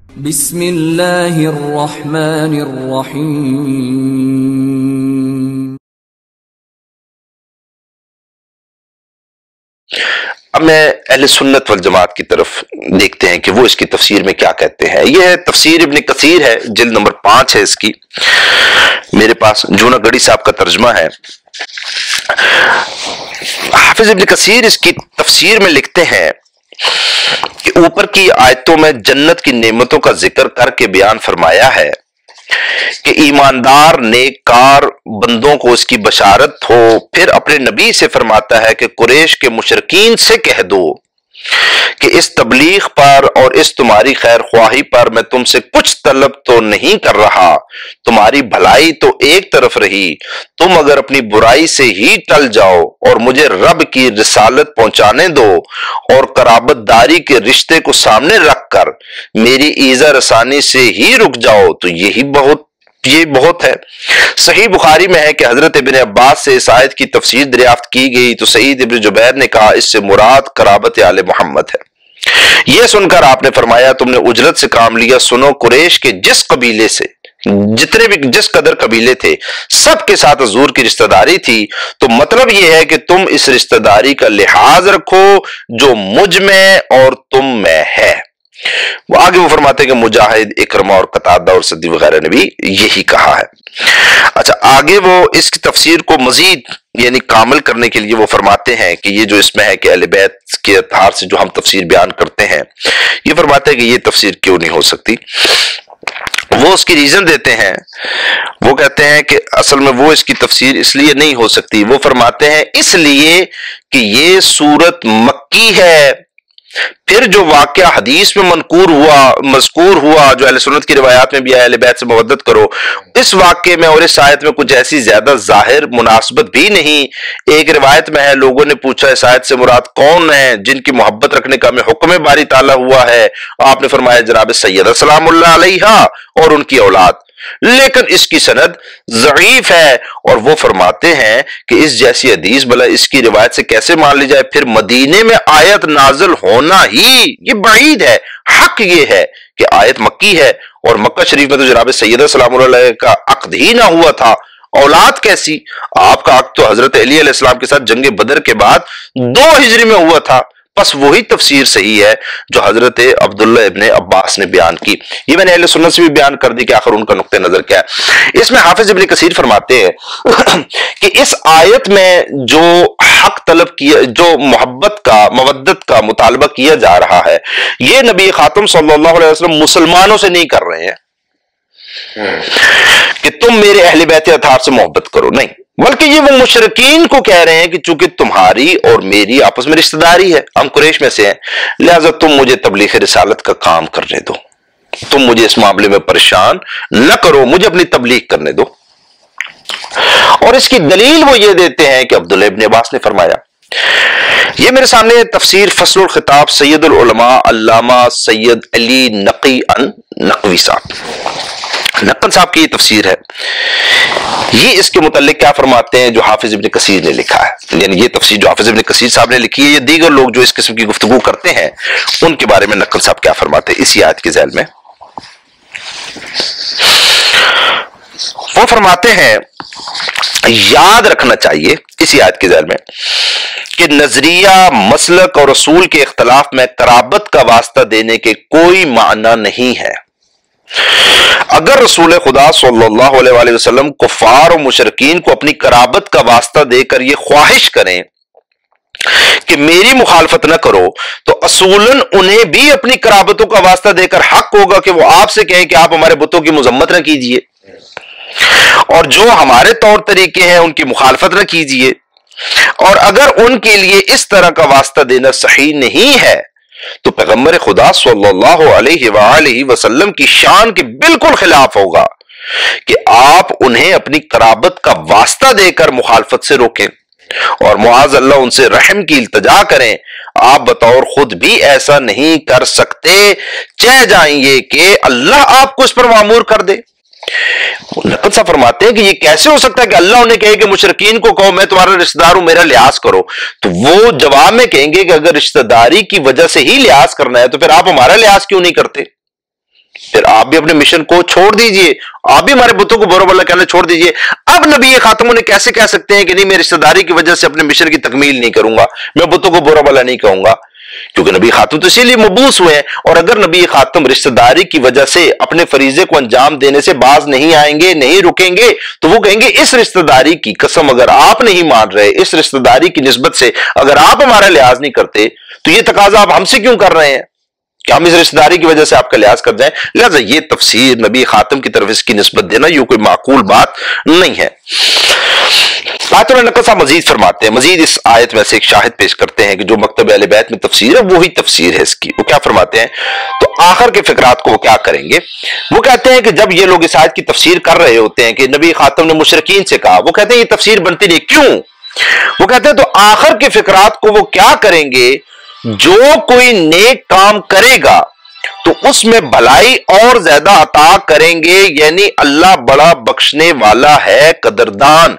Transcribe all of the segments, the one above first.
بسم اللہ الرحمن الرحیم۔ اب میں اہل سنت والجماعت کی طرف دیکھتے ہیں کہ وہ اس کی تفسیر میں کیا کہتے ہیں۔ یہ تفسیر ابن کثیر ہے، جلد نمبر 5 ہے اس کی، میرے پاس جونا گڑی صاحب کا ترجمہ ہے۔ حافظ ابن کثیر اس کی تفسیر میں لکھتے ہیں کہ اوپر کی آیتوں میں جنت کی نعمتوں کا ذکر کر کے بیان فرمایا ہے کہ ایماندار نیک کار بندوں کو اس کی بشارت ہو، پھر اپنے نبی سے فرماتا ہے کہ قریش کے مشرکین سے کہہ دو کہ اس تبلیغ پر اور اس تمہاری خیر خواہی پر میں تم سے کچھ طلب تو نہیں کر رہا، تمہاری بھلائی تو ایک طرف رہی، تم اگر اپنی برائی سے ہی ٹل جاؤ اور مجھے رب کی رسالت پہنچانے دو اور قرابت داری کے رشتے کو سامنے رکھ کر میری ایذا رسانی سے ہی رک جاؤ تو یہ بہت ہے۔ صحیح بخاری میں ہے کہ حضرت ابن عباس سے اس آیت کی تفسیر دریافت کی گئی تو سعید ابن جبیر نے کہا اس سے مراد قرابت آل محمد ہے۔ یہ سن کر آپ نے فرمایا تم نے اجرت سے کام لیا، سنو قریش کے جس قبیلے سے جتنے بھی جس قدر قبیلے تھے سب کے ساتھ حضور کی رشتہ داری تھی، تو مطلب یہ ہے کہ تم اس رشتہ داری کا لحاظ رکھو جو مجھ میں اور تم میں ہے۔ وہ آگے وہ فرماتے ہیں کہ مجاہد، اکرمہ اور قتادہ اور سدی وغیرہ نے بھی یہی کہا ہے۔ اچھا، آگے وہ اس کی تفسیر کو مزید یعنی کامل کرنے کے لیے وہ فرماتے ہیں کہ یہ جو اس میں ہے کہ اہل بیت کے اطہار سے جو ہم تفسیر بیان کرتے ہیں، یہ فرماتے ہیں کہ یہ تفسیر کیوں نہیں ہو سکتی۔ وہ اس کی ریزن دیتے ہیں، وہ کہتے ہیں کہ اصل میں وہ اس کی تفسیر اس لیے نہیں ہو سکتی، وہ فرماتے ہیں اس لیے کہ یہ سورت مکی ہے، پھر جو واقعہ حدیث میں مذکور ہوا جو اہل سنت کی روایات میں بھی ہے، اہل بیت سے مودت کرو، اس واقعے میں اور اس آیت میں کچھ ایسی زیادہ ظاہر مناسبت بھی نہیں۔ ایک روایت میں ہے لوگوں نے پوچھا اس آیت سے مراد کون ہیں جن کی محبت رکھنے کا ہمیں حکم باری تعالیٰ ہوا ہے، آپ نے فرمایا جناب سیدہ سلام اللہ علیہا اور ان کی اولاد، لیکن اس کی سند ضعیف ہے، اور وہ فرماتے ہیں کہ اس جیسی حدیث بھلا اس کی روایت سے کیسے مان لی جائے، پھر مدینے میں آیت نازل ہونا ہی یہ بعید ہے، حق یہ ہے کہ آیت مکی ہے، اور مکہ شریف میں تو جناب سیدہ سلام اللہ علیہ کا عقد ہی نہ ہوا تھا، اولاد کیسی؟ آپ کا عقد تو حضرت علی علیہ السلام کے ساتھ جنگ بدر کے بعد 2 ہجری میں ہوا تھا۔ بس وہی تفسیر صحیح ہے جو حضرت عبداللہ ابن عباس نے بیان کی۔ یہ میں نے اہل سنت سے بھی بیان کر دی کہ آخر ان کا نقطہ نظر کیا ہے۔ اس میں حافظ ابن کثیر فرماتے ہیں کہ اس آیت میں جو حق طلب کیا، جو محبت کا مودت کا مطالبہ کیا جا رہا ہے، یہ نبی خاتم صلی اللہ علیہ وسلم مسلمانوں سے نہیں کر رہے ہیں کہ تم میرے اہل بیت اطہار سے محبت کرو، نہیں، بلکہ یہ وہ مشرکین کو کہہ رہے ہیں کہ چونکہ تمہاری اور میری آپس میں رشتہ داری ہے، ہم قریش میں سے ہیں، لہذا تم مجھے تبلیغ رسالت کا کام کرنے دو، تم مجھے اس معاملے میں پریشان نہ کرو، مجھے اپنی تبلیغ کرنے دو۔ اور اس کی دلیل وہ یہ دیتے ہیں کہ عبداللہ ابن عباس نے فرمایا، یہ میرے سامنے تفسیر فصل الخطاب سید العلماء علامہ سید علی نقی نقوی صاحب نقن صاحب کی یہ تفسیر ہے، یہ اس کے متعلق کیا فرماتے ہیں جو حافظ ابن کثیر نے لکھا ہے، یعنی یہ تفسیر جو حافظ ابن کثیر صاحب نے لکھی ہے، یہ دیگر لوگ جو اس قسم کی گفتگو کرتے ہیں ان کے بارے میں نقن صاحب کیا فرماتے ہیں اسی آیت کے ذیل میں۔ وہ فرماتے ہیں یاد رکھنا چاہیے اسی آیت کے ذیل میں کہ نظریہ، مسلک اور رسول کے اختلاف میں قرابت کا واسطہ دینے کے کوئی معنی نہیں ہے۔ اگر رسول خدا صلی اللہ علیہ وآلہ وسلم کفار و مشرکین کو اپنی قرابت کا واسطہ دے کر یہ خواہش کریں کہ میری مخالفت نہ کرو، تو اصولاً انہیں بھی اپنی قرابتوں کا واسطہ دے کر حق ہوگا کہ وہ آپ سے کہیں کہ آپ ہمارے بتوں کی مذمت نہ کیجیے، اور جو ہمارے طور طریقے ہیں ان کی مخالفت نہ کیجیے، اور اگر ان کے لیے اس طرح کا واسطہ دینا صحیح نہیں ہے تو پیغمبر خدا صلی اللہ علیہ وآلہ وسلم کی شان کے بالکل خلاف ہوگا کہ آپ انہیں اپنی قرابت کا واسطہ دے کر مخالفت سے روکیں اور معاذ اللہ ان سے رحم کی التجا کریں۔ آپ بطور خود بھی ایسا نہیں کر سکتے، چہ جائیں گے کہ اللہ آپ کو اس پر معمور کر دے۔ نقل صاحب فرماتے ہیں کہ یہ کیسے ہو سکتا ہے کہ اللہ انہیں کہے کہ مشرکین کو کہو میں تمہارا رشتہ دار ہوں، میرا لحاظ کرو، تو وہ جواب میں کہیں گے کہ اگر رشتہ داری کی وجہ سے ہی لحاظ کرنا ہے تو پھر آپ ہمارا لحاظ کیوں نہیں کرتے؟ پھر آپ بھی اپنے مشن کو چھوڑ دیجئے, آپ بھی ہمارے بتوں کو برا بھلا کہنا چھوڑ دیجئے. اب نبی خاتم نے کیسے کہہ سکتے ہیں کہ نہیں میں رشتہ داری کی وجہ سے اپنے مشن کی تکمیل نہیں کروں گا, میں بتوں کو برا بھلا نہیں کہوں گا؟ کیونکہ نبی خاتم تو اسی لیے مبعوث ہوئے ہیں. اور اگر نبی خاتم رشتہ داری کی وجہ سے اپنے فریضے کو انجام دینے سے باز نہیں آئیں گے, نہیں رکیں گے, تو وہ کہیں گے اس رشتہ داری کی قسم اگر آپ نہیں مان رہے, اس رشتہ داری کی نسبت سے اگر آپ ہمارا لحاظ نہیں کرتے, تو یہ تقاضا آپ ہم سے کیوں کر رہے ہیں کہ ہم اس رشتہ داری کی وجہ سے آپ کا لحاظ کر جائیں؟ لہذا یہ تفسیر نبی خاتم کی طرف اس کی نسبت دینا یہ کوئی معقول بات نہیں ہے. آیت النقل صاحب مزید فرماتے ہیں, مزید اس آیت میں سے ایک شاہد پیش کرتے ہیں کہ جو مکتب اہل بیت میں تفسیر ہے وہی تفسیر ہے اس کی. وہ کیا فرماتے ہیں؟ تو آخر کے فقرات کو وہ کیا کریں گے, وہ کہتے ہیں کہ جب یہ لوگ اس آیت کی تفسیر کر رہے ہوتے ہیں کہ نبی خاتم نے مشرکین سے کہا, وہ کہتے ہیں یہ تفسیر بنتی نہیں. کیوں؟ وہ کہتے ہیں تو آخر کے فقرات کو وہ کیا کریں گے, جو کوئی نیک کام کرے گا تو اس میں بھلائی اور زیادہ عطا کریں گے, یعنی اللہ بڑا بخشنے والا ہے, قدردان.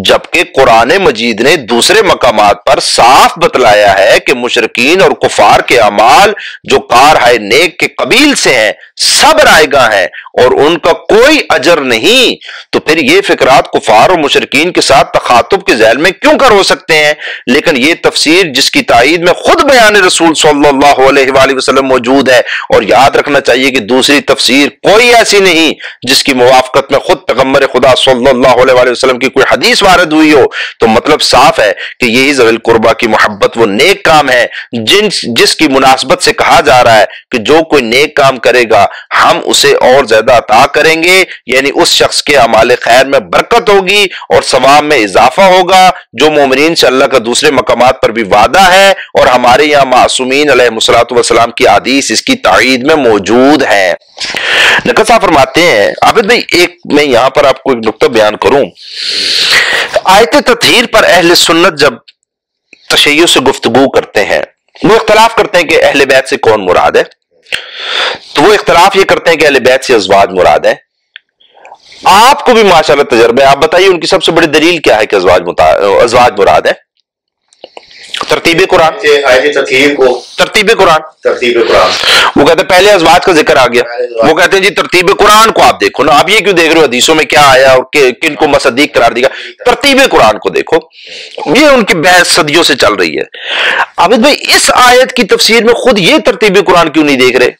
جبکہ قرآن مجید نے دوسرے مقامات پر صاف بتلایا ہے کہ مشرکین اور کفار کے اعمال جو کارہائے نیک کے قبیل سے ہیں سب رائگاں ہیں اور ان کا کوئی اجر نہیں. تو پھر یہ فقرات کفار اور مشرکین کے ساتھ تخاطب کے ذیل میں کیوں کر ہو سکتے ہیں؟ لیکن یہ تفسیر جس کی تائید میں خود بیان رسول صلی اللہ علیہ وآلہ وسلم موجود ہے, اور یاد رکھنا چاہیے کہ دوسری تفسیر کوئی ایسی نہیں جس کی موافقت میں خود پیغمبر خدا صلی اللہ علیہ وآلہ وسلم کی کوئی حدیث وارد ہوئی ہو. تو مطلب صاف ہے کہ یہی ذوی القربہ کی محبت وہ نیک کام ہے جس کی مناسبت سے کہا جا رہا ہے کہ جو کوئی نیک کام کرے گا ہم اسے اور زیادہ عطا کریں گے, یعنی اس شخص کے اعمال خیر میں برکت ہوگی اور ثواب میں اضافہ ہوگا, جو مومنین سے اللہ کا دوسرے مقامات پر بھی وعدہ ہے, اور ہمارے یہاں معصومین علیہ الصلوۃ والسلام کی حدیث اس کی تائید میں موجود ہے. نقل صاحب فرماتے ہیں, عابد بھائی ایک میں یہاں پر آپ کو ایک نقطہ بیان کروں. آیت تطہیر پر اہل سنت جب تشیع سے گفتگو کرتے ہیں, وہ اختلاف کرتے ہیں کہ اہل بیت سے کون مراد ہے. تو وہ اختلاف یہ کرتے ہیں کہ اہل بیت سے ازواج مراد ہے. آپ کو بھی ماشاءاللہ تجربہ ہے, آپ بتائیے ان کی سب سے بڑی دلیل کیا ہے کہ ازواج مراد ہے؟ ترتیب قرآن, ترتیب قرآن. وہ کہتے ہیں پہلے ازواج کا ذکر آ گیا, وہ کہتے ہیں جی ترتیب قرآن کو آپ دیکھو نا, آپ یہ کیوں دیکھ رہے ہو حدیثوں میں کیا آیا اور کن کو مصدیق قرار دیا, ترتیب قرآن کو دیکھو. یہ ان کی بحث صدیوں سے چل رہی ہے. عابد بھائی اس آیت کی تفسیر میں خود یہ ترتیب قرآن کیوں نہیں دیکھ رہے؟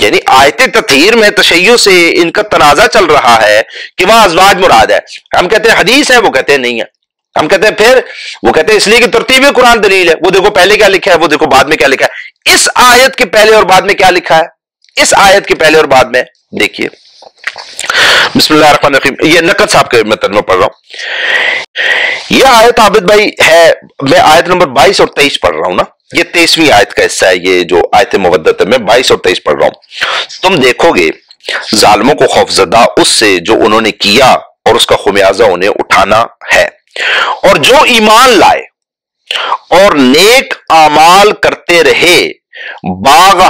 یعنی آیت تطہیر میں تشیع سے ان کا تنازع چل رہا ہے کہ وہاں ازواج مراد ہے. ہم کہتے ہیں حدیث ہے, وہ کہتے ہیں نہیں ہے. ہم کہتے ہیں پھر, وہ کہتے ہیں اس لیے کہ ترتیب قرآن دلیل ہے. وہ دیکھو پہلے کیا لکھا ہے, وہ دیکھو بعد میں کیا لکھا ہے. اس آیت کے پہلے اور بعد میں کیا لکھا ہے, اس آیت کے پہلے اور بعد میں دیکھیے. بسم اللہ الرحمن الرحیم. یہ نقد صاحب کے میں ترجمہ پڑھ رہا ہوں. یہ آیت عابد بھائی ہے, میں آیت نمبر 22 اور 23 پڑھ رہا ہوں نا, یہ 23ویں آیت کا حصہ ہے. یہ جو آیت مودت ہے میں 22 اور 23 پڑھ رہا ہوں. تم دیکھو گے ظالموں کو خوفزدہ اس سے جو انہوں نے کیا اور اس کا خمیازہ انہیں اٹھانا ہے, اور جو ایمان لائے اور نیک اعمال کرتے رہے باغ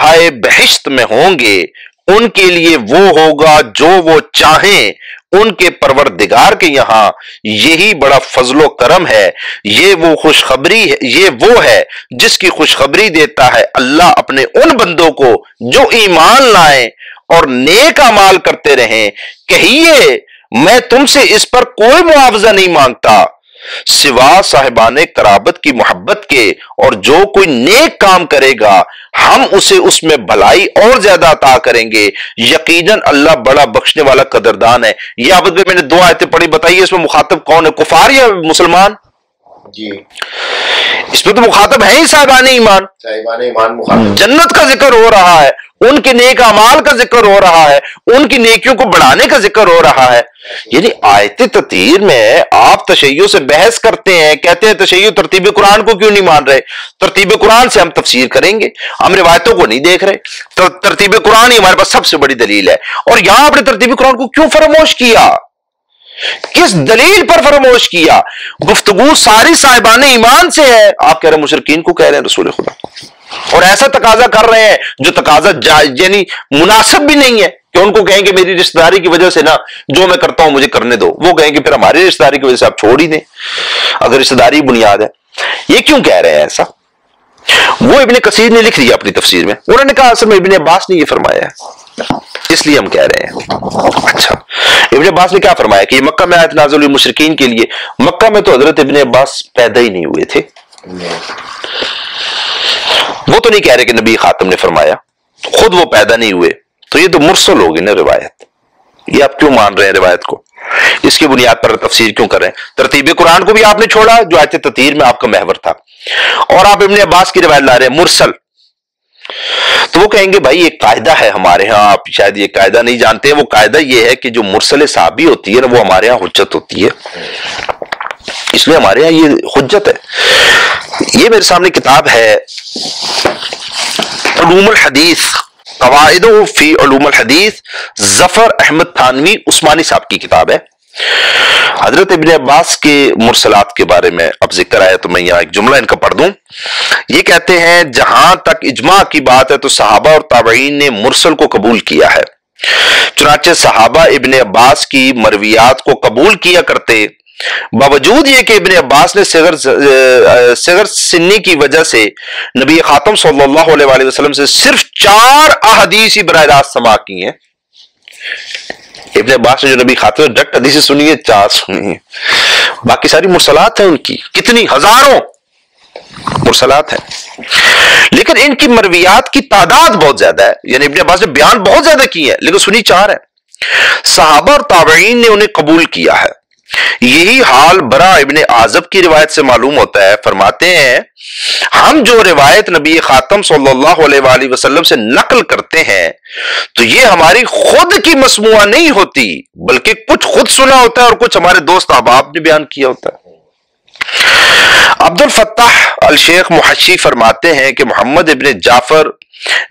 بہشت میں ہوں گے. ان کے لیے وہ ہوگا جو وہ چاہیں ان کے پروردگار کے یہاں, یہی بڑا فضل و کرم ہے. یہ وہ خوشخبری ہے, یہ وہ ہے جس کی خوشخبری دیتا ہے اللہ اپنے ان بندوں کو جو ایمان لائیں اور نیک اعمال کرتے رہیں. کہیے میں تم سے اس پر کوئی معاوضہ نہیں مانگتا سوا صاحبان قرابت کی محبت کے, اور جو کوئی نیک کام کرے گا ہم اسے اس میں بھلائی اور زیادہ عطا کریں گے. یقیناً اللہ بڑا بخشنے والا قدردان ہے. یہ عابد بھائی میں نے 2 آیتیں پڑھی, بتائیے اس میں مخاطب کون ہے, کفار یا مسلمان؟ جی اس میں تو مخاطب ہے ہی صاحبان ایمان. مخاطب, جنت کا ذکر ہو رہا ہے, ان کے نیک اعمال کا ذکر ہو رہا ہے, ان کی نیکیوں کو بڑھانے کا ذکر ہو رہا ہے. یعنی آیت تطہیر میں آپ تشیع سے بحث کرتے ہیں, کہتے ہیں تشیع ترتیب قرآن کو کیوں نہیں مان رہے. ترتیب قرآن سے ہم تفسیر کریں گے, ہم روایتوں کو نہیں دیکھ رہے. تو ترتیب قرآن ہی ہمارے پاس سب سے بڑی دلیل ہے. اور یہاں آپ نے ترتیب قرآن کو کیوں فراموش کیا, کس دلیل پر فراموش کیا؟ گفتگو ساری صاحبان ایمان سے ہے, آپ کہہ رہے ہیں مشرکین کو کہہ رہے ہیں رسول خدا, اور ایسا تقاضا کر رہے ہیں جو تقاضا یعنی مناسب بھی نہیں ہے کہ ان کو کہیں کہ میری رشتہ داری کی وجہ سے نا جو میں کرتا ہوں مجھے کرنے دو. وہ کہیں کہ پھر ہماری رشتہ داری کی وجہ سے آپ چھوڑ ہی دیں اگر رشتہ داری بنیاد ہے. یہ کیوں کہہ رہے ہیں ایسا؟ وہ ابن کثیر نے لکھ دیا اپنی تفسیر میں. انہوں نے کہا اصل میں ابن عباس نے یہ فرمایا ہے، اس لیے ہم کہہ رہے ہیں. اچھا ابن عباس نے کیا فرمایا کہ یہ مکہ میں آیت نازل ہوئی مشرکین کے لیے. مکہ میں تو حضرت ابن عباس پیدا ہی نہیں ہوئے تھے، وہ تو نہیں کہہ رہے کہ نبی خاتم نے فرمایا، خود وہ پیدا نہیں ہوئے. تو یہ تو مرسل ہوگی نا روایت. یہ آپ کیوں مان رہے ہیں روایت کو؟ اس کی بنیاد پر تفسیر کیوں کر رہے ہیں؟ ترتیب قرآن کو بھی آپ نے چھوڑا جو آیت تطہیر میں آپ کا محور تھا، اور آپ ابن عباس کی روایت لا رہے ہیں مرسل. تو وہ کہیں گے بھائی ایک قاعدہ ہے ہمارے ہاں، آپ شاید یہ قاعدہ نہیں جانتے. وہ قاعدہ یہ ہے کہ جو مرسل صحابی ہوتی ہے نا وہ ہمارے ہاں حجت ہوتی ہے، اس لیے ہمارے ہاں یہ حجت ہے. یہ میرے سامنے کتاب ہے علوم الحدیث، قواعد فی علوم الحدیث، ظفر احمد تھانوی عثمانی صاحب کی کتاب ہے. حضرت ابن عباس کے مرسلات کے بارے میں اب ذکر آیا تو میں یہاں ایک جملہ ان کا پڑھ دوں. یہ کہتے ہیں جہاں تک اجماع کی بات ہے تو صحابہ اور تابعین نے مرسل کو قبول کیا ہے، چنانچہ صحابہ ابن عباس کی مرویات کو قبول کیا کرتے، باوجود یہ کہ ابن عباس نے صغر سنی کی وجہ سے نبی خاتم صلی اللہ علیہ وآلہ وسلم سے صرف 4 احادیث ہی براہ راست سماع کی ہیں. ابن عباس نے جو نبی خاتم نے ڈائریکٹ حدیثیں سنی ہے 4 سنی ہیں، باقی ساری مرسلات ہیں ان کی، کتنی ہزاروں مرسلات ہیں. لیکن ان کی مرویات کی تعداد بہت زیادہ ہے، یعنی ابن عباس نے بیان بہت زیادہ کی ہے لیکن سنی 4 ہے. صحابہ اور تابعین نے انہیں قبول کیا ہے. یہی حال برا ابن عازب کی روایت سے معلوم ہوتا ہے. فرماتے ہیں ہم جو روایت نبی خاتم صلی اللہ علیہ وآلہ وسلم سے نقل کرتے ہیں تو یہ ہماری خود کی مسموعہ نہیں ہوتی، بلکہ کچھ خود سنا ہوتا ہے اور کچھ ہمارے دوست احباب نے بیان کیا ہوتا ہے. عبد الفتاح الشیخ محشی فرماتے ہیں کہ محمد ابن جعفر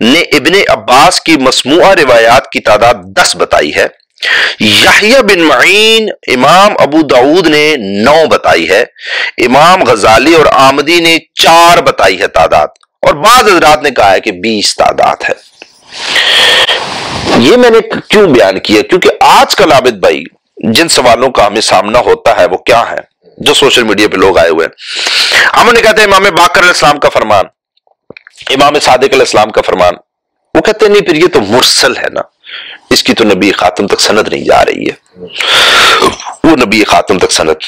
نے ابن عباس کی مسموعہ روایات کی تعداد 10 بتائی ہے. یحییٰ بن معین امام ابو داود نے 9 بتائی ہے. امام غزالی اور آمدی نے 4 بتائی ہے تعداد، اور بعض حضرات نے کہا ہے کہ 20 تعداد ہے. یہ میں نے کیوں بیان کیا؟ کیونکہ آج کل عابد بھائی جن سوالوں کا ہمیں سامنا ہوتا ہے وہ کیا ہے؟ جو سوشل میڈیا پہ لوگ آئے ہوئے ہیں، ہم نے کہتے ہیں امام باقر علیہ السلام کا فرمان، امام صادق علیہ السلام کا فرمان. وہ کہتے ہیں نہیں پھر یہ تو مرسل ہے نا، اس کی تو نبی خاتم تک سند نہیں جا رہی ہے، وہ نبی خاتم تک سند.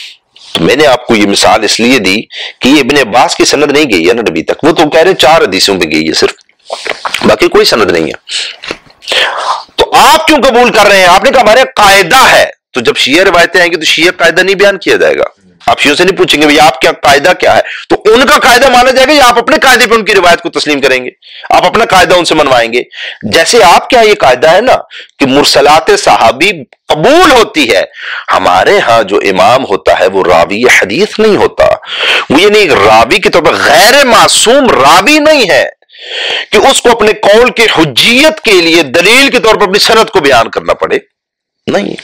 تو میں نے آپ کو یہ مثال اس لیے دی کہ یہ ابن عباس کی سند نہیں گئی ہے نا نبی تک. وہ تو کہہ رہے ہیں 4 حدیثوں پہ گئی ہے صرف، باقی کوئی سند نہیں ہے. تو آپ کیوں قبول کر رہے ہیں؟ آپ نے کہا ہمارے قاعدہ ہے. تو جب شیعہ روایتیں آئیں گی تو شیعہ قاعدہ نہیں بیان کیا جائے گا. آپ شیعوں سے نہیں پوچھیں گے آپ کیا قاعدہ کیا ہے، تو ان کا قاعدہ مانا جائے گا یا آپ اپنے قاعدے پہ ان کی روایت کو تسلیم کریں گے؟ آپ اپنا قاعدہ ان سے منوائیں گے. جیسے آپ کیا یہ قاعدہ ہے نا کہ مرسلات صحابی قبول ہوتی ہے، ہمارے ہاں جو امام ہوتا ہے وہ راوی حدیث نہیں ہوتا. وہ یہ نہیں راوی کے طور پر غیر معصوم راوی نہیں ہے کہ اس کو اپنے قول کے حجیت کے لیے دلیل کے طور پر اپنی سند کو بیان کرنا پڑے. نہیں،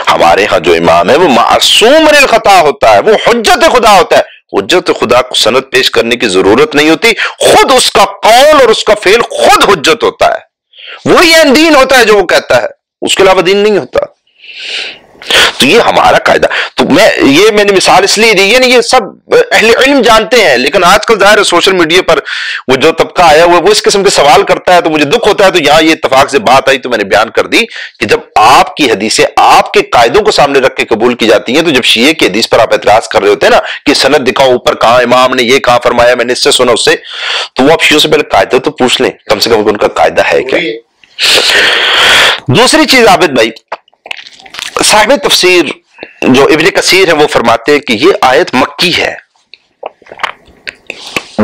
ہمارے ہاں جو امام ہے وہ معصوم من الخطا ہوتا ہے، وہ حجت خدا ہوتا ہے. حجت خدا کو سند پیش کرنے کی ضرورت نہیں ہوتی، خود اس کا قول اور اس کا فعل خود حجت ہوتا ہے. وہی دین ہوتا ہے جو وہ کہتا ہے، اس کے علاوہ دین نہیں ہوتا. تو یہ ہمارا قاعدہ. تو میں نے مثال اس لیے دی، یعنی یہ سب اہل علم جانتے ہیں، لیکن آج کل ظاہر ہے سوشل میڈیا پر وہ جو طبقہ آیا ہوا وہ اس قسم کے سوال کرتا ہے تو مجھے دکھ ہوتا ہے. تو یہاں یہ اتفاق سے بات آئی تو میں نے بیان کر دی کہ جب آپ کی حدیثیں آپ کے قاعدوں کو سامنے رکھ کے قبول کی جاتی ہیں، تو جب شیعہ کی حدیث پر آپ اعتراض کر رہے ہوتے ہیں نا کہ سند دکھاؤ اوپر کہاں امام نے یہ کہاں فرمایا، میں نے اس سے سنا اس سے، تو وہ آپ شیعوں سے پہلے قاعدہ تو پوچھ لیں کم سے کم ان کا قاعدہ ہے کیا. دوسری چیز عابد بھائی، صاحب تفسیر جو ابن کثیر ہے وہ فرماتے ہیں کہ یہ آیت مکی ہے.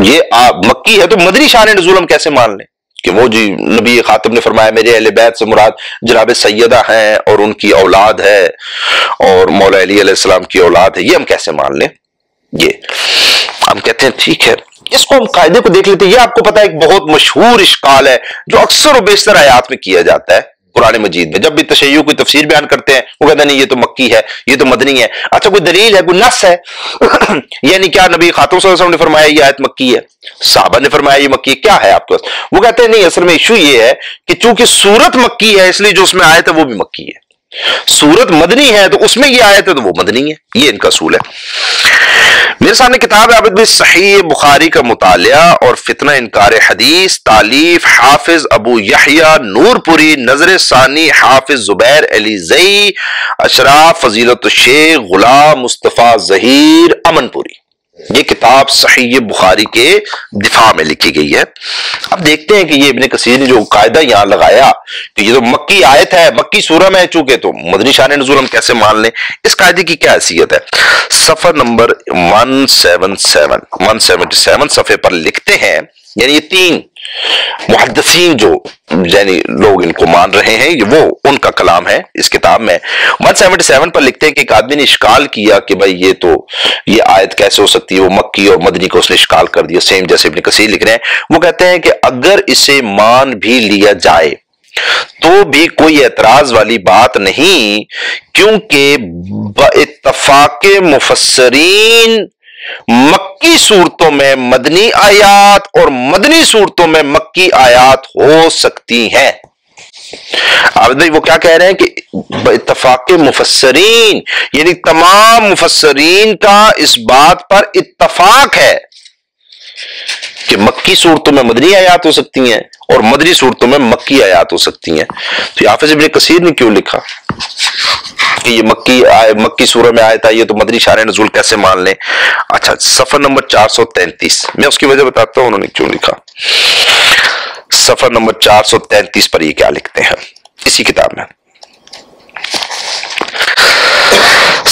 یہ مکی ہے تو مدنی شان نزول ہم کیسے مان لیں کہ وہ جی نبی خاتم نے فرمایا میرے اہل بیت سے مراد جناب سیدہ ہیں اور ان کی اولاد ہے اور مولا علی علیہ السلام کی اولاد ہے، یہ ہم کیسے مان لیں؟ یہ ہم کہتے ہیں ٹھیک ہے، اس کو ہم قاعدے کو دیکھ لیتے ہیں. یہ آپ کو پتا ہے ایک بہت مشہور اشکال ہے جو اکثر و بیشتر آیات میں کیا جاتا ہے قرآن مجید میں. جب بھی تشیع کی تفسیر بیان کرتے ہیں وہ کہتے ہیں نہیں یہ تو مکی ہے، یہ تو مدنی ہے. اچھا کوئی دلیل ہے، کوئی نص ہے؟ یعنی کیا نبی خاتم صلی اللہ علیہ وسلم نے فرمایا یہ آیت مکی ہے، صحابہ نے فرمایا یہ مکی ہے، کیا ہے آپ کے پاس؟ وہ کہتے ہیں نہیں، اصل میں ایشو یہ ہے کہ چونکہ سورت مکی ہے اس لیے جو اس میں آیت ہے وہ بھی مکی ہے. سورت مدنی ہے تو اس میں یہ آیت ہے تو وہ مدنی ہے، یہ ان کا اصول ہے۔ میرے سامنے کتاب ہے عابد بھائی صحیح بخاری کا مطالعہ اور فتنہ انکار حدیث، تالیف حافظ ابو یحییٰ نور پوری، نظر ثانی حافظ زبیر علی زئی، اشراف فضیلت الشیخ غلام مصطفیٰ ظہیر امن پوری۔ یہ کتاب صحیح بخاری کے دفاع میں لکھی گئی ہے۔ اب دیکھتے ہیں کہ یہ ابن کثیر نے جو قاعدہ یہاں لگایا کہ یہ تو مکی آیت ہے، مکی سورہ میں ہے چونکہ، تو مدنی شان نزول ہم کیسے مان لیں، اس قاعدے کی کیا حیثیت ہے؟ صفحہ نمبر 177 صفحے پر لکھتے ہیں، یعنی یہ تین محدثین جو یعنی لوگ ان کو مان رہے ہیں، یہ وہ ان کا کلام ہے اس کتاب میں۔ 177 پر لکھتے ہیں کہ ایک آدمی نے اشکال کیا کہ بھائی یہ آیت کیسے ہو سکتی ہے، وہ مکی اور مدنی کو اس نے اشکال کر دیا، سیم جیسے ابن کثیر لکھ رہے ہیں۔ وہ کہتے ہیں کہ اگر اسے مان بھی لیا جائے تو بھی کوئی اعتراض والی بات نہیں، کیونکہ باتفاق مفسرین مکی صورتوں میں مدنی آیات اور مدنی صورتوں میں مکی آیات ہو سکتی ہیں۔ عابد بھائی وہ کیا کہہ رہے ہیں کہ اتفاق مفسرین، یعنی تمام مفسرین کا اس بات پر اتفاق ہے کہ مکی صورتوں میں مدنی آیات ہو سکتی ہیں اور مدنی صورتوں میں مکی آیات ہو سکتی ہیں۔ تو حافظ ابن کثیر نے کیوں لکھا کہ یہ مکی سورہ میں آیت آئی ہے تو مدنی شان نزول کیسے مان لیں؟ اچھا، صفحہ نمبر 433 میں اس کی وجہ بتاتا ہوں انہوں نے کیوں لکھا۔ صفحہ نمبر 433 پر یہ کیا لکھتے ہیں اسی کتاب میں؟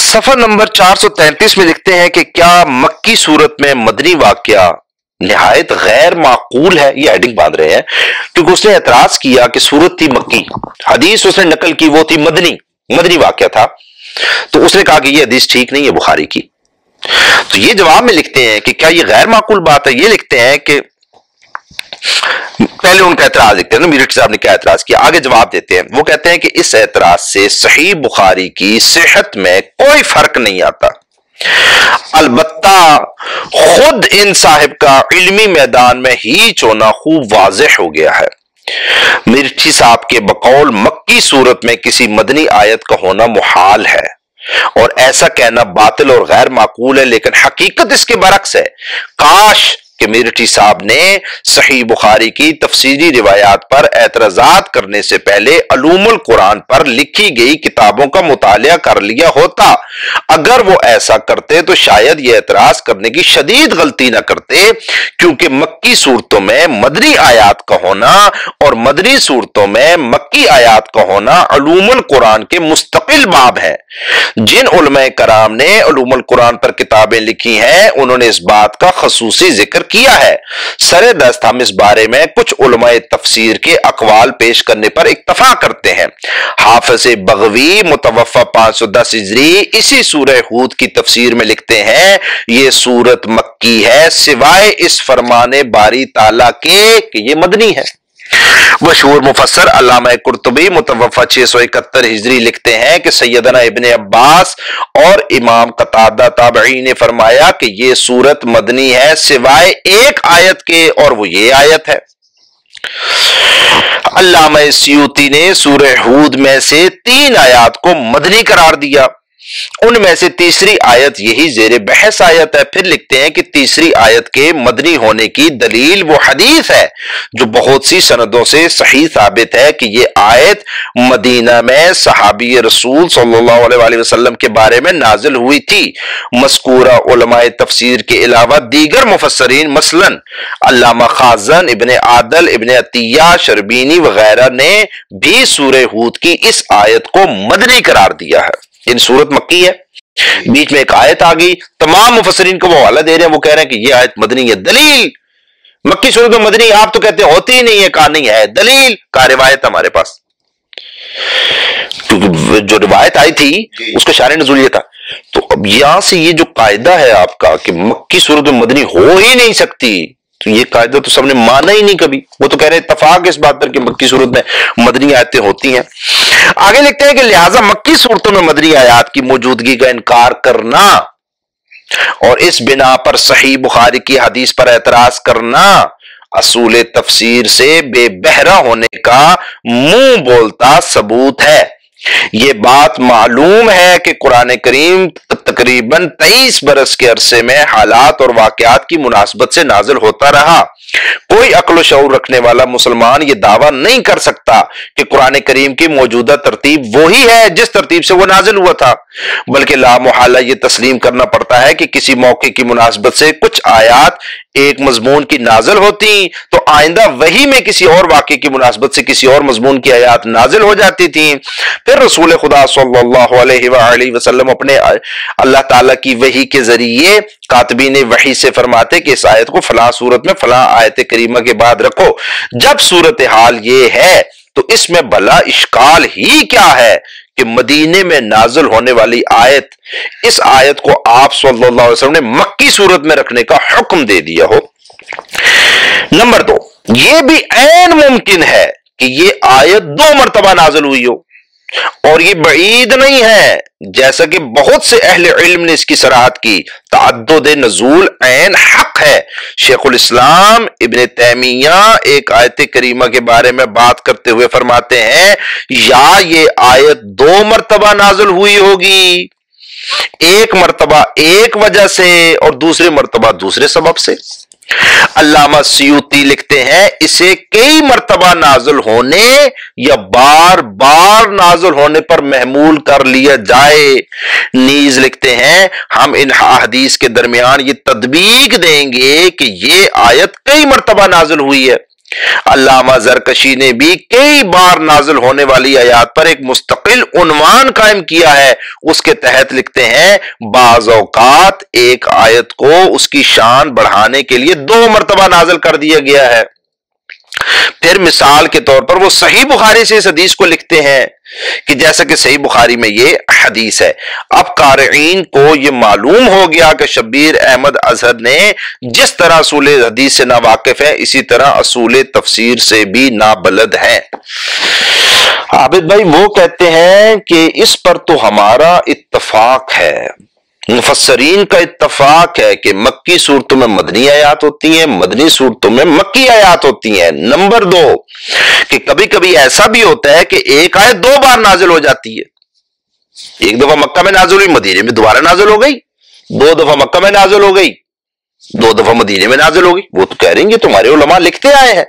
صفحہ نمبر 433 میں لکھتے ہیں کہ کیا مکی صورت میں مدنی واقعہ نہایت غیر معقول ہے، یہ ہیڈنگ باندھ رہے ہیں، کیونکہ اس نے اعتراض کیا کہ صورت تھی مکی، حدیث اس نے نقل کی وہ تھی مدنی واقعہ تھا، تو اس نے کہا کہ یہ حدیث ٹھیک نہیں ہے بخاری کی۔ تو یہ جواب میں لکھتے ہیں کہ کیا یہ غیر معقول بات ہے؟ یہ لکھتے ہیں کہ پہلے ان کا اعتراض لکھتے ہیں نا میرٹھی صاحب نے کیا اعتراض کیا، آگے جواب دیتے ہیں۔ وہ کہتے ہیں کہ اس اعتراض سے صحیح بخاری کی صحت میں کوئی فرق نہیں آتا، البتہ خود ان صاحب کا علمی میدان میں ہیچ ہونا خوب واضح ہو گیا ہے۔ مرچی صاحب کے بقول مکی صورت میں کسی مدنی آیت کا ہونا محال ہے اور ایسا کہنا باطل اور غیر معقول ہے، لیکن حقیقت اس کے برعکس ہے۔ کاش کہ مرچی صاحب نے صحیح بخاری کی تفسیری روایات پر اعتراضات کرنے سے پہلے علوم القرآن پر لکھی گئی کتابوں کا مطالعہ کر لیا ہوتا۔ اگر وہ ایسا کرتے تو شاید یہ اعتراض کرنے کی شدید غلطی نہ کرتے، کیونکہ مکی صورتوں میں مدنی آیات کا ہونا اور مدنی صورتوں میں مکی آیات کا ہونا علوم القرآن کے مستقل باب ہے۔ جن علماء کرام نے علوم القرآن پر کتابیں لکھی ہیں انہوں نے اس بات کا خصوصی ذکر کیا ہے۔ سر دست ہم اس بارے میں کچھ علماء تفسیر کے اقوال پیش کرنے پر اکتفا کرتے ہیں۔ حافظ بغوی متوفی 510 ہجری اسی سورہ ہود کی تفسیر میں لکھتے ہیں یہ سورت مکی ہے سوائے اس فرمان باری تعالیٰ کے کہ یہ مدنی ہے۔ مشہور مفسر علامہ قرطبی متوفی 671 ہجری لکھتے ہیں کہ سیدنا ابن عباس اور امام قتادہ تابعی نے فرمایا کہ یہ سورت مدنی ہے سوائے ایک آیت کے، اور وہ یہ آیت ہے۔ علامہ سیوطی نے سورہ ہود میں سے 3 آیات کو مدنی قرار دیا، ان میں سے تیسری آیت یہی زیر بحث آیت ہے۔ پھر لکھتے ہیں کہ تیسری آیت کے مدنی ہونے کی دلیل وہ حدیث ہے جو بہت سی سندوں سے صحیح ثابت ہے کہ یہ آیت مدینہ میں صحابی رسول صلی اللہ علیہ وآلہ وسلم کے بارے میں نازل ہوئی تھی۔ مذکورہ علماء تفسیر کے علاوہ دیگر مفسرین مثلا علامہ خازن، ابن عادل، ابن عطیہ، شربینی وغیرہ نے بھی سورہ ہود کی اس آیت کو مدنی قرار دیا ہے۔ ان صورت مکی ہے، بیچ میں ایک آیت آ گئی، تمام مفسرین کو وہ حوالہ دے رہے ہیں، وہ کہہ رہے ہیں کہ یہ آیت مدنی ہے۔ دلیل مکی صورت میں مدنی آپ تو کہتے ہیں ہوتی ہی نہیں ہے، کہا نہیں ہے، دلیل کا روایت ہمارے پاس، کیونکہ جو روایت آئی تھی اس کا شان نزول یہ تھا۔ تو اب یہاں سے یہ جو قاعدہ ہے آپ کا کہ مکی صورت میں مدنی ہو ہی نہیں سکتی، تو یہ قاعدہ تو سب نے مانا ہی نہیں کبھی۔ وہ تو کہہ رہے ہیں اتفاق اس بات پر کہ مکی صورت میں مدنی آیتیں ہوتی ہیں۔ آگے لکھتے ہیں کہ لہٰذا مکی صورتوں میں مدنی آیات کی موجودگی کا انکار کرنا اور اس بنا پر صحیح بخاری کی حدیث پر اعتراض کرنا اصول تفسیر سے بے بہرہ ہونے کا منہ بولتا ثبوت ہے۔ یہ بات معلوم ہے کہ قرآن کریم تقریباً 23 برس کے عرصے میں حالات اور واقعات کی مناسبت سے نازل ہوتا رہا۔ کوئی عقل و شعور رکھنے والا مسلمان یہ دعویٰ نہیں کر سکتا کہ قرآن کریم کی موجودہ ترتیب وہی ہے جس ترتیب سے وہ نازل ہوا تھا، بلکہ لا محالہ یہ تسلیم کرنا پڑتا ہے کہ کسی موقع کی مناسبت سے کچھ آیات ایک مضمون کی نازل ہوتی تو آئندہ وہی میں کسی اور واقعے کی مناسبت سے کسی اور مضمون کی آیات نازل ہو جاتی تھیں۔ پھر رسول خدا صلی اللہ علیہ وآلہ وسلم اپنے اللہ تعالیٰ کی وحی کے ذریعے کاتبین وحی سے فرماتے کہ اس آیت کو فلاں صورت میں فلاں آیت کریمہ کے بعد رکھو۔ جب صورتحال یہ ہے تو اس میں بھلا اشکال ہی کیا ہے کہ مدینے میں نازل ہونے والی آیت، اس آیت کو آپ صلی اللہ علیہ وسلم نے مکی صورت میں رکھنے کا حکم دے دیا ہو۔ نمبر 2، یہ بھی عین ممکن ہے کہ یہ آیت 2 مرتبہ نازل ہوئی ہو، اور یہ بعید نہیں ہے، جیسا کہ بہت سے اہل علم نے اس کی صراحت کی۔ تعدد نزول عین حق ہے۔ شیخ الاسلام ابن تیمیہ ایک آیت کریمہ کے بارے میں بات کرتے ہوئے فرماتے ہیں یا یہ آیت 2 مرتبہ نازل ہوئی ہوگی، ایک مرتبہ ایک وجہ سے اور دوسری مرتبہ دوسرے سبب سے۔ علامہ سیوطی لکھتے ہیں اسے کئی مرتبہ نازل ہونے یا بار بار نازل ہونے پر محمول کر لیا جائے۔ نیز لکھتے ہیں ہم ان احادیث کے درمیان یہ تطبیق دیں گے کہ یہ آیت کئی مرتبہ نازل ہوئی ہے۔ علامہ زرکشی نے بھی کئی بار نازل ہونے والی آیات پر ایک مستقل عنوان قائم کیا ہے۔ اس کے تحت لکھتے ہیں بعض اوقات ایک آیت کو اس کی شان بڑھانے کے لیے 2 مرتبہ نازل کر دیا گیا ہے۔ پھر مثال کے طور پر وہ صحیح بخاری سے اس حدیث کو لکھتے ہیں کہ جیسا کہ صحیح بخاری میں یہ حدیث ہے۔ اب قارئین کو یہ معلوم ہو گیا کہ شبیر احمد اظہر نے جس طرح اصول حدیث سے ناواقف ہے اسی طرح اصول تفسیر سے بھی نابلد ہے۔ عابد بھائی وہ کہتے ہیں کہ اس پر تو ہمارا اتفاق ہے، مفسرین کا اتفاق ہے کہ مکی صورتوں میں مدنی آیات ہوتی ہیں، مدنی صورتوں میں مکی آیات ہوتی ہیں۔ نمبر 2 کہ کبھی کبھی ایسا بھی ہوتا ہے کہ ایک آیت 2 بار نازل ہو جاتی ہے، ایک دفعہ مکہ میں نازل ہوئی، مدینے میں دوبارہ نازل ہو گئی، 2 دفعہ مکہ میں نازل ہو گئی، 2 دفعہ مدینے میں نازل ہو گئی۔ وہ تو کہہ رہے ہیں کہ تمہارے علماء لکھتے آئے ہیں،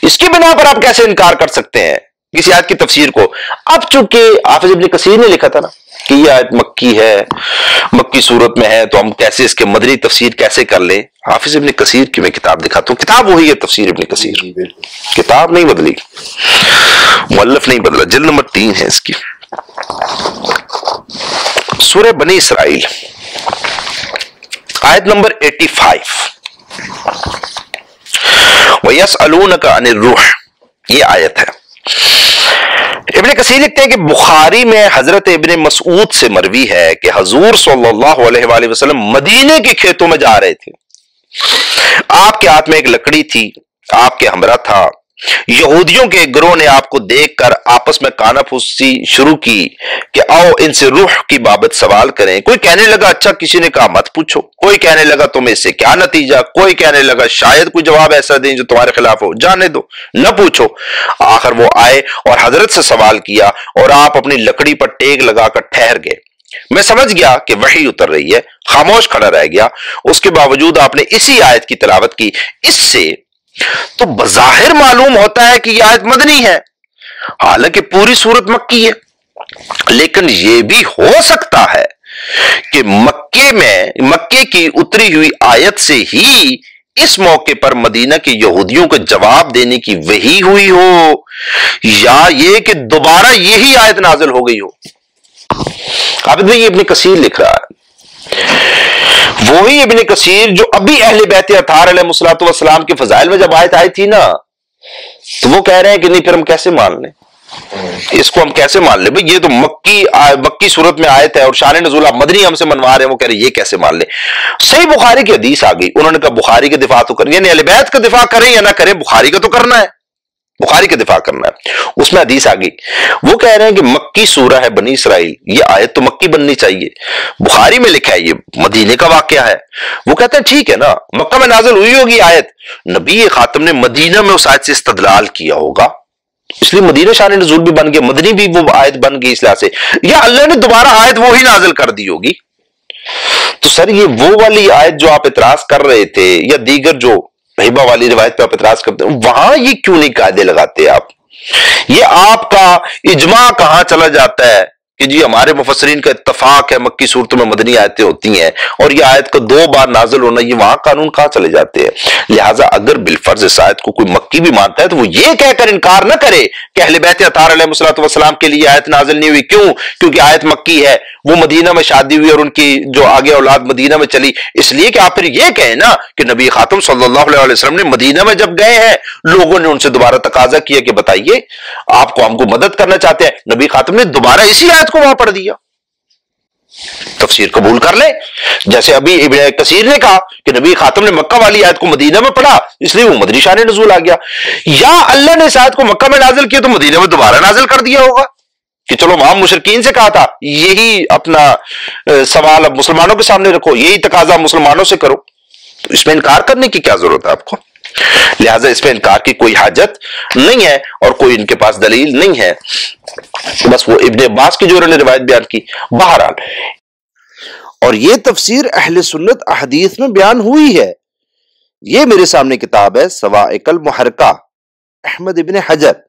اس کی بنا پر آپ کیسے انکار کر سکتے ہیں کسی آیت کی تفسیر کو؟ اب چونکہ حافظ ابن کثیر نے لکھا تھا نا کہ یہ آیت مکی ہے، مکی صورت میں ہے، تو ہم کیسے اس کے مدنی تفسیر کیسے کر لیں؟ حافظ ابن کثیر کی میں کتاب دکھاتا ہوں، کتاب وہی ہے تفسیر ابن کثیر، کتاب نہیں بدلی، مؤلف نہیں بدلا، جلد نمبر 3 ہے اس کی۔ سورہ بنی اسرائیل آیت نمبر 85، وَيَسْأَلُونَكَ عَنِ الرُّوحِ، یہ آیت ہے۔ ابن کثیر لکھتے ہیں کہ بخاری میں حضرت ابن مسعود سے مروی ہے کہ حضور صلی اللہ علیہ وآلہ وسلم مدینے کے کھیتوں میں جا رہے تھے، آپ کے ہاتھ میں ایک لکڑی تھی، آپ کے ہمراہ تھا۔ یہودیوں کے گروہ نے آپ کو دیکھ کر آپس میں کانا پھوسی شروع کی کہ آؤ ان سے روح کی بابت سوال کریں۔ کوئی کہنے لگا اچھا، کسی نے کہا مت پوچھو، کوئی کہنے لگا تمہیں اس سے کیا نتیجہ، کوئی کہنے لگا شاید کوئی جواب ایسا دیں جو تمہارے خلاف ہو، جانے دو، نہ پوچھو۔ آخر وہ آئے اور حضرت سے سوال کیا اور آپ اپنی لکڑی پر ٹیک لگا کر ٹھہر گئے۔ میں سمجھ گیا کہ وحی اتر رہی ہے، خاموش کھڑا رہ گیا۔ اس کے باوجود آپ نے اسی آیت کی تلاوت کی۔ اس سے تو بظاہر معلوم ہوتا ہے کہ یہ آیت مدنی ہے، حالانکہ پوری صورت مکی ہے۔ لیکن یہ بھی ہو سکتا ہے کہ مکے کی اتری ہوئی آیت سے ہی اس موقع پر مدینہ کے یہودیوں کو جواب دینے کی وحی ہوئی ہو، یا یہ کہ دوبارہ یہی آیت نازل ہو گئی ہو۔ عابد بھائی یہ ابن کثیر لکھ رہا ہے، وہی ابن کثیر جو ابھی اہل بیت اطہار علیہ الصلوۃ والسلام کے فضائل میں جب آیت آئی تھی نا، تو وہ کہہ رہے ہیں کہ نہیں پھر ہم کیسے مان لیں اس کو، ہم کیسے مان لیں بھئی یہ تو مکی صورت میں آیت ہے اور شان نزول آپ مدنی ہم سے منوا رہے ہیں، وہ کہہ رہے ہیں یہ کیسے مان لیں؟ صحیح بخاری کی حدیث آ گئی، انہوں نے کہا بخاری کے دفاع تو کریں، یعنی اہل بیت کا دفاع کریں یا نہ کریں، بخاری کا تو کرنا ہے، بخاری کا دفاع کرنا ہے۔ اس میں حدیث آ گئی، وہ کہہ رہے ہیں کہ مکی سورہ ہے بنی اسرائیل، یہ آیت تو مکی بننی چاہیے، بخاری میں لکھا ہے یہ مدینے کا واقعہ ہے۔ وہ کہتے ہیں ٹھیک ہے نا، مکہ میں نازل ہوئی ہوگی آیت، نبی خاتم نے مدینہ میں اس آیت سے استدلال کیا ہوگا، اس لیے مدینہ شان نزول بھی بن گیا، مدنی بھی وہ آیت بن گئی اس لحاظ سے، یا اللہ نے دوبارہ آیت وہی نازل کر دی ہوگی؟ تو سر یہ وہ والی آیت جو آپ اعتراض کر رہے تھے، یا دیگر جو ہبہ والی روایت پہ آپ اعتراض کرتے ہیں، وہاں یہ کیوں نہیں قاعدے لگاتے آپ؟ یہ آپ کا اجماع کہاں چلا جاتا ہے کہ جی ہمارے مفسرین کا اتفاق ہے مکی صورتوں میں مدنی آیتیں ہوتی ہیں، اور یہ آیت کا 2 بار نازل ہونا، یہ وہاں قانون کہاں چلے جاتے ہیں؟ لہٰذا اگر بالفرض اس آیت کو کوئی مکی بھی مانتا ہے تو وہ یہ کہہ کر انکار نہ کرے کہ اہل بیت اطہار علیہ الصلوۃ والسلام کے لیے آیت نازل نہیں ہوئی، کیوں؟ کیونکہ آیت مکی ہے، وہ مدینہ میں شادی ہوئی اور ان کی جو آگے اولاد مدینہ میں چلی، اس لیے کہ آپ پھر یہ کہیں نا کہ نبی خاتم صلی اللہ علیہ وسلم نے مدینہ میں جب گئے ہیں لوگوں نے ان سے دوبارہ تقاضا کیا کہ بتائیے آپ کو ہم کو مدد کرنا چاہتے ہیں، نبی خاتم نے دوبارہ اسی آیت کو وہاں پڑھ دیا۔ تفسیر قبول کر لیں، جیسے ابھی ابن کثیر نے کہا کہ نبی خاتم نے مکہ والی آیت کو مدینہ میں پڑھا اس لیے وہ مدنی شان نزول آ گیا، یا اللہ نے اس آیت کو مکہ میں نازل کیا تو مدینہ میں دوبارہ نازل کر دیا ہوگا کہ چلو وہاں مشرکین سے کہا تھا یہی اپنا سوال اب مسلمانوں کے سامنے رکھو، یہی تقاضا مسلمانوں سے کرو، تو اس میں انکار کرنے کی کیا ضرورت ہے آپ کو؟ لہٰذا اس پہ انکار کی کوئی حاجت نہیں ہے اور کوئی ان کے پاس دلیل نہیں ہے، بس وہ ابن عباس کی جو انہوں نے روایت بیان کی۔ بہرحال اور یہ تفسیر اہل سنت احادیث میں بیان ہوئی ہے، یہ میرے سامنے کتاب ہے صواعق المحرقہ احمد ابن حجر،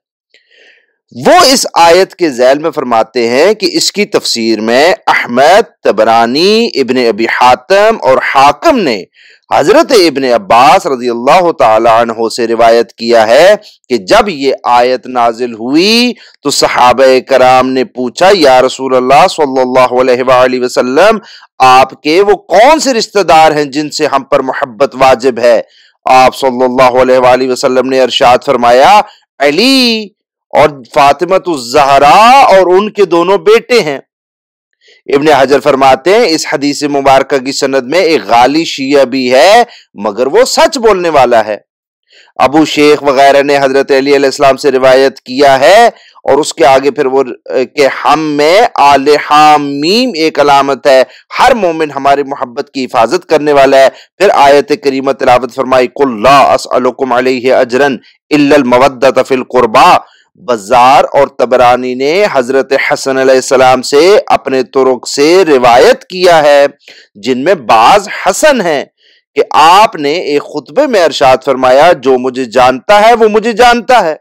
وہ اس آیت کے ذیل میں فرماتے ہیں کہ اس کی تفسیر میں احمد، طبرانی، ابن ابی حاتم اور حاکم نے حضرت ابن عباس رضی اللہ تعالی عنہ سے روایت کیا ہے کہ جب یہ آیت نازل ہوئی تو صحابہ کرام نے پوچھا یا رسول اللہ صلی اللہ علیہ وآلہ وسلم آپ کے وہ کون سے رشتہ دار ہیں جن سے ہم پر محبت واجب ہے؟ آپ صلی اللہ علیہ وآلہ وسلم نے ارشاد فرمایا علی اور فاطمہ الزہرا اور ان کے دونوں بیٹے ہیں۔ ابن حجر فرماتے ہیں اس حدیث مبارکہ کی سند میں ایک غالی شیعہ بھی ہے مگر وہ سچ بولنے والا ہے۔ ابو شیخ وغیرہ نے حضرت علی علیہ السلام سے روایت کیا ہے اور اس کے آگے پھر وہ کہ ہم میں آل حام میم ایک علامت ہے، ہر مومن ہماری محبت کی حفاظت کرنے والا ہے۔ پھر آیت کریمہ تلاوت فرمائی قل لا اسألکم علیہ اجرا الا المودۃ فی القربى۔ بزار اور طبرانی نے حضرت حسن علیہ السلام سے اپنے طرق سے روایت کیا ہے جن میں بعض حسن ہیں کہ آپ نے ایک خطبے میں ارشاد فرمایا جو مجھے جانتا ہے وہ مجھے جانتا ہے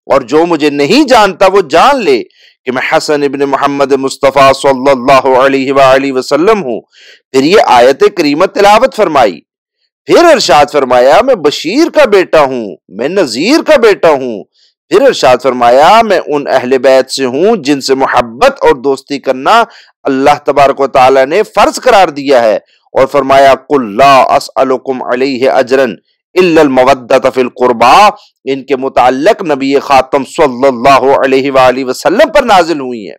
اور جو مجھے نہیں جانتا وہ جان لے کہ میں حسن ابن محمد مصطفیٰ صلی اللہ علیہ وآلہ وسلم ہوں۔ پھر یہ آیت کریمہ تلاوت فرمائی، پھر ارشاد فرمایا میں بشیر کا بیٹا ہوں، میں نذیر کا بیٹا ہوں۔ پھر ارشاد فرمایا میں ان اہل بیت سے ہوں جن سے محبت اور دوستی کرنا اللہ تبارک و تعالی نے فرض قرار دیا ہے، اور فرمایا قل لا اسألکم علیہ اجرا الا المودۃ فی القربى۔ ان کے متعلق نبی خاتم صلی اللہ علیہ وآلہ وسلم پر نازل ہوئی ہیں۔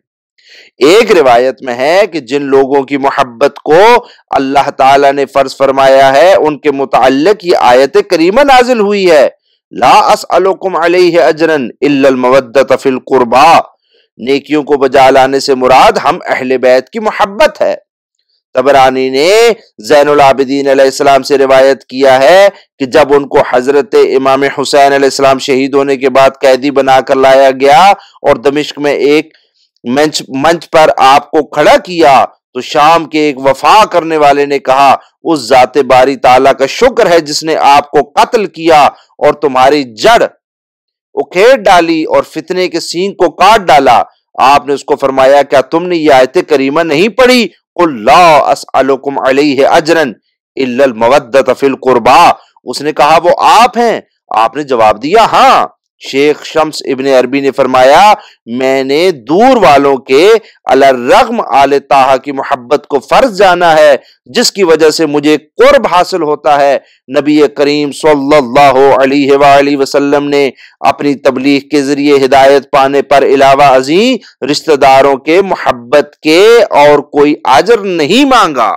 ایک روایت میں ہے کہ جن لوگوں کی محبت کو اللہ تعالی نے فرض فرمایا ہے ان کے متعلق یہ آیت کریمہ نازل ہوئی ہے لا اسألکم علیہ اجرا الا المودۃ فی القربى۔ نیکیوں کو بجا لانے سے مراد ہم اہل بیت کی محبت ہے۔ طبرانی نے زین العابدین علیہ السلام سے روایت کیا ہے کہ جب ان کو حضرت امام حسین علیہ السلام شہید ہونے کے بعد قیدی بنا کر لایا گیا اور دمشق میں ایک منچ پر آپ کو کھڑا کیا تو شام کے ایک وفا کرنے والے نے کہا اس ذات باری تعالیٰ کا شکر ہے جس نے آپ کو قتل کیا اور تمہاری جڑ اکھیڑ ڈالی اور فتنے کے سینگ کو کاٹ ڈالا۔ آپ نے اس کو فرمایا کیا تم نے یہ آیت کریمہ نہیں پڑھی قل لا اسألکم علیہ اجرا الا المودۃ فی القربى؟ اس نے کہا وہ آپ ہیں؟ آپ نے جواب دیا ہاں۔ شیخ شمس ابن عربی نے فرمایا میں نے دور والوں کے علی الرغم آل طٰہٰ کی محبت کو فرض جانا ہے جس کی وجہ سے مجھے قرب حاصل ہوتا ہے۔ نبی کریم صلی اللہ علیہ وآلہ وسلم نے اپنی تبلیغ کے ذریعے ہدایت پانے پر علاوہ ازیں رشتہ داروں کے محبت کے اور کوئی اجر نہیں مانگا۔